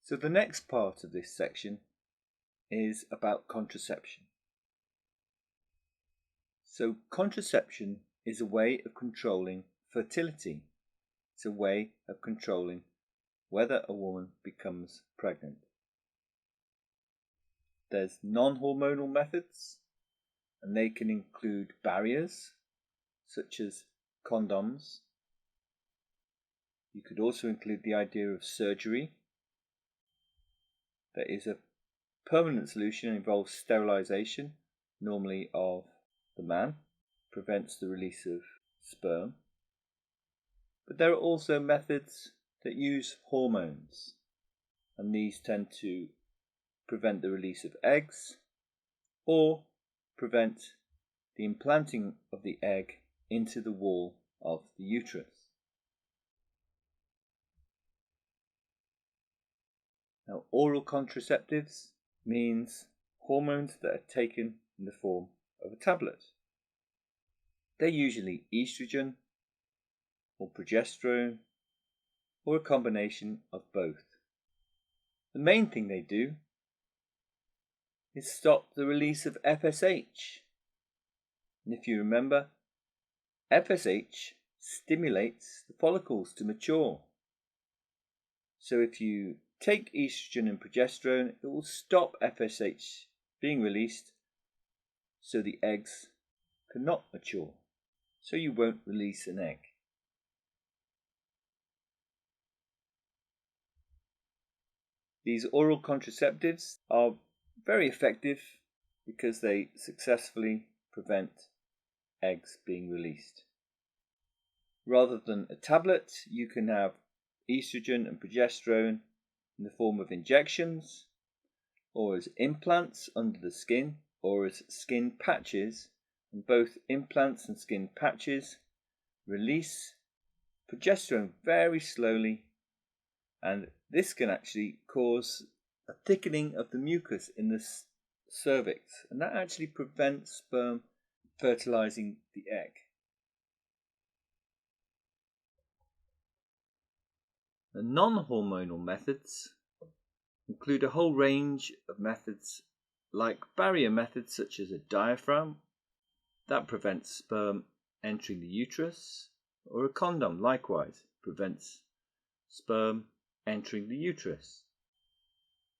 So the next part of this section is about contraception. So contraception is a way of controlling fertility. It's a way of controlling whether a woman becomes pregnant. There's non-hormonal methods, and they can include barriers such as condoms. You could also include the idea of surgery. There is a permanent solution that involves sterilization, normally of the man, prevents the release of sperm. But there are also methods that use hormones, and these tend to prevent the release of eggs or prevent the implanting of the egg into the wall of the uterus. Now, oral contraceptives means hormones that are taken in the form of a tablet. They're usually estrogen or progesterone or a combination of both. The main thing they do is stop the release of FSH. And if you remember, FSH stimulates the follicles to mature. So if you take estrogen and progesterone, it will stop FSH being released so the eggs cannot mature. So you won't release an egg. These oral contraceptives are very effective because they successfully prevent eggs being released. Rather than a tablet, you can have estrogen and progesterone in the form of injections, or as implants under the skin, or as skin patches, and both implants and skin patches release progesterone very slowly, and this can actually cause a thickening of the mucus in the cervix, and that actually prevents sperm fertilizing the egg. The non-hormonal methods include a whole range of methods like barrier methods such as a diaphragm that prevents sperm entering the uterus, or a condom likewise prevents sperm entering the uterus.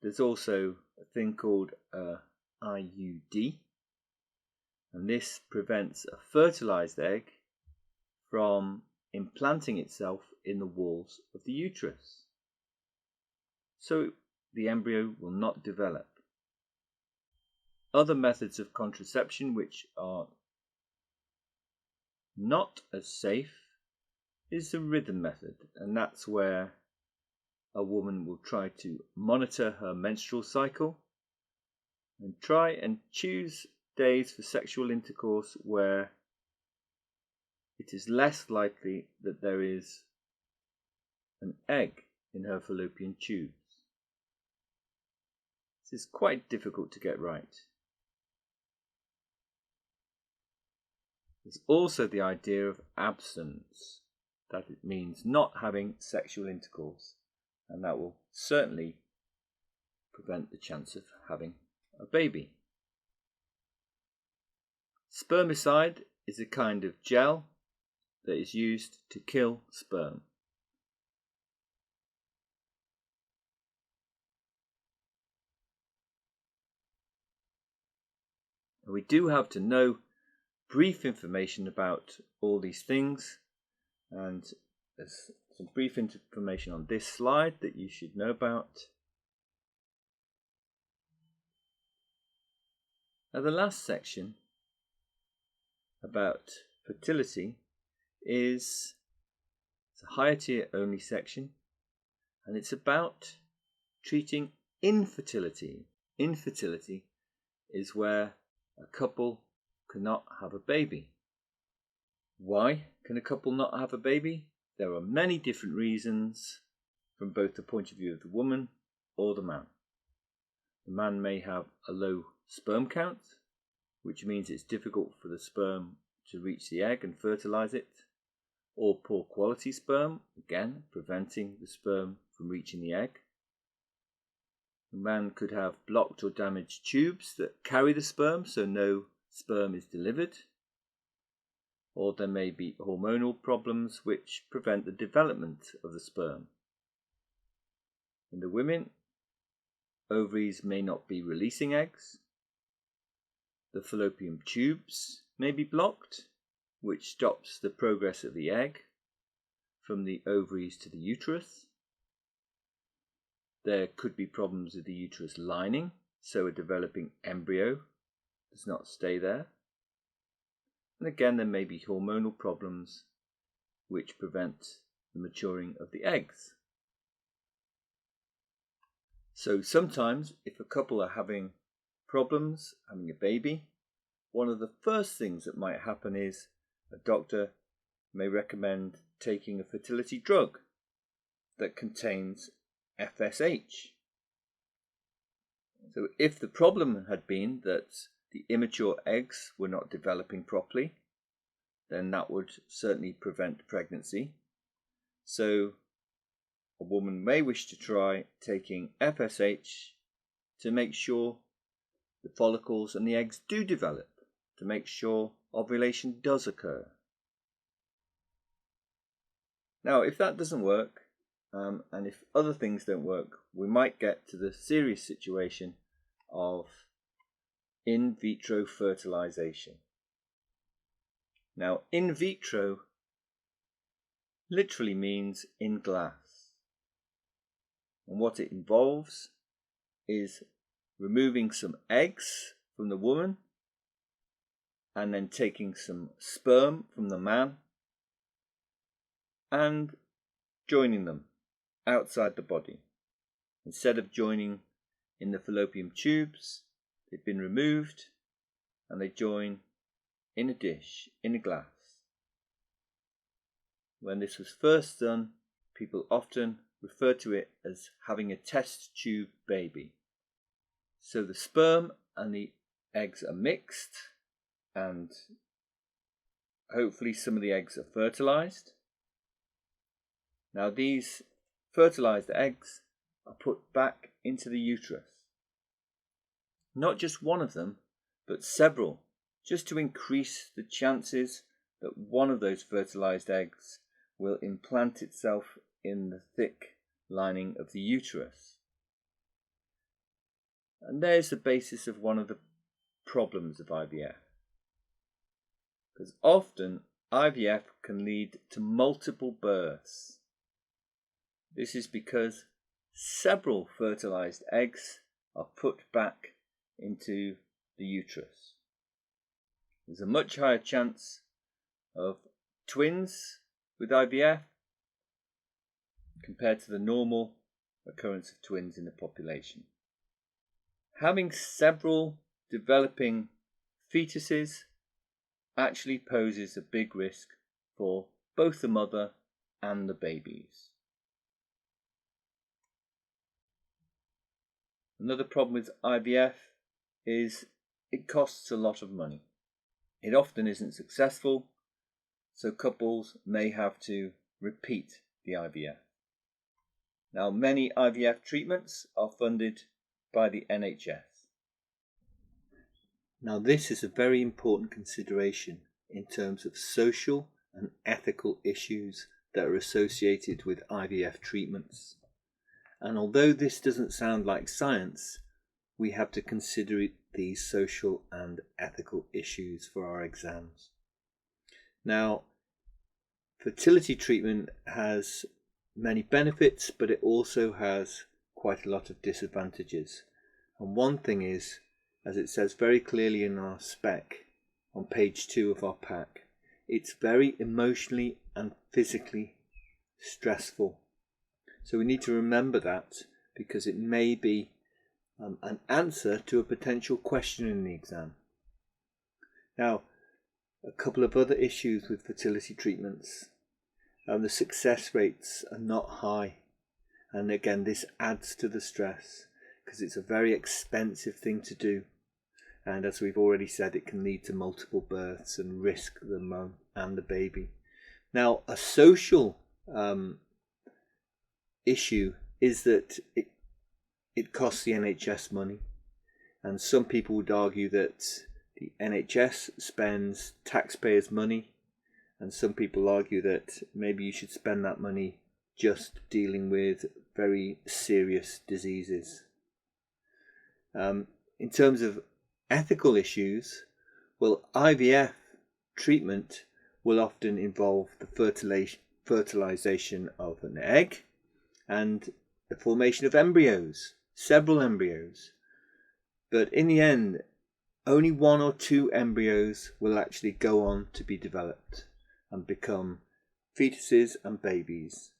There's also a thing called a IUD, and this prevents a fertilized egg from implanting itself in the walls of the uterus, so the embryo will not develop. Other methods of contraception which are not as safe is the rhythm method, and that's where a woman will try to monitor her menstrual cycle and try and choose days for sexual intercourse where it is less likely that there is an egg in her fallopian tubes. This is quite difficult to get right. There's also the idea of abstinence, that it means not having sexual intercourse, and that will certainly prevent the chance of having a baby. Spermicide is a kind of gel that is used to kill sperm. And we do have to know brief information about all these things, and there's some brief information on this slide that you should know about. Now, the last section about fertility is a higher tier only section, and it's about treating infertility. Infertility is where a couple cannot have a baby. Why can a couple not have a baby? There are many different reasons from both the point of view of the woman or the man. The man may have a low sperm count, which means it's difficult for the sperm to reach the egg and fertilize it, or poor quality sperm, again preventing the sperm from reaching the egg. The man could have blocked or damaged tubes that carry the sperm, so no sperm is delivered. Or there may be hormonal problems which prevent the development of the sperm. In the women, ovaries may not be releasing eggs. The fallopian tubes may be blocked, which stops the progress of the egg from the ovaries to the uterus. There could be problems with the uterus lining, so a developing embryo does not stay there. And again, there may be hormonal problems which prevent the maturing of the eggs. So sometimes, if a couple are having problems having a baby, one of the first things that might happen is a doctor may recommend taking a fertility drug that contains FSH. So if the problem had been that the immature eggs were not developing properly, then that would certainly prevent pregnancy. So a woman may wish to try taking FSH to make sure the follicles and the eggs do develop, to make sure ovulation does occur. Now, if that doesn't work, and if other things don't work, we might get to the serious situation of in vitro fertilization. Now, in vitro literally means in glass. And what it involves is removing some eggs from the woman and then taking some sperm from the man and joining them outside the body. Instead of joining in the fallopian tubes, they've been removed and they join in a dish, in a glass. When this was first done, people often referred to it as having a test tube baby. So the sperm and the eggs are mixed, and hopefully some of the eggs are fertilized. Now these fertilized eggs are put back into the uterus. Not just one of them, but several, just to increase the chances that one of those fertilized eggs will implant itself in the thick lining of the uterus. And there's the basis of one of the problems of IVF. Because often IVF can lead to multiple births. This is because several fertilized eggs are put back into the uterus. There's a much higher chance of twins with IVF compared to the normal occurrence of twins in the population. Having several developing fetuses actually poses a big risk for both the mother and the babies. Another problem with IVF is it costs a lot of money. It often isn't successful, so couples may have to repeat the IVF. Now, many IVF treatments are funded by the NHS. Now, this is a very important consideration in terms of social and ethical issues that are associated with IVF treatments. And although this doesn't sound like science, we have to consider these social and ethical issues for our exams. Now, fertility treatment has many benefits, but it also has quite a lot of disadvantages. And one thing is, as it says very clearly in our spec on page 2 of our pack, it's very emotionally and physically stressful. So we need to remember that, because it may be an answer to a potential question in the exam. Now, a couple of other issues with fertility treatments. The success rates are not high, and again this adds to the stress because it's a very expensive thing to do, and as we've already said, it can lead to multiple births and risk the mum and the baby. Now, a social issue is that it costs the NHS money, and some people would argue that the NHS spends taxpayers' money, and some people argue that maybe you should spend that money just dealing with very serious diseases. In terms of ethical issues, well, IVF treatment will often involve the fertilization of an egg and the formation of embryos, several embryos. But in the end, only 1 or 2 embryos will actually go on to be developed and become fetuses and babies.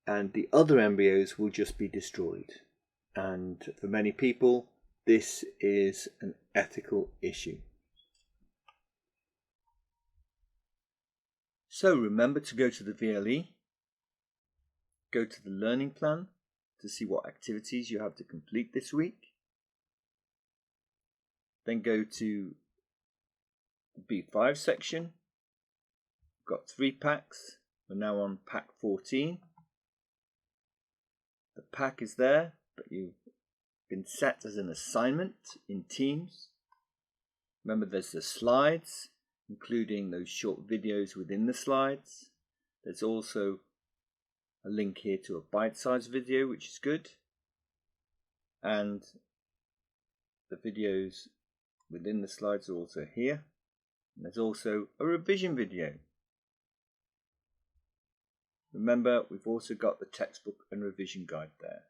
And the other embryos will just be destroyed. And for many people, this is an ethical issue. So remember to go to the VLE, go to the learning plan to see what activities you have to complete this week. Then go to the B5 section. We've got 3 packs. We're now on pack 14. The pack is there, but you've been set as an assignment in Teams. Remember, there's the slides, including those short videos within the slides. There's also a link here to a bite-sized video, which is good. And the videos within the slides are also here. And there's also a revision video. Remember, we've also got the textbook and revision guide there.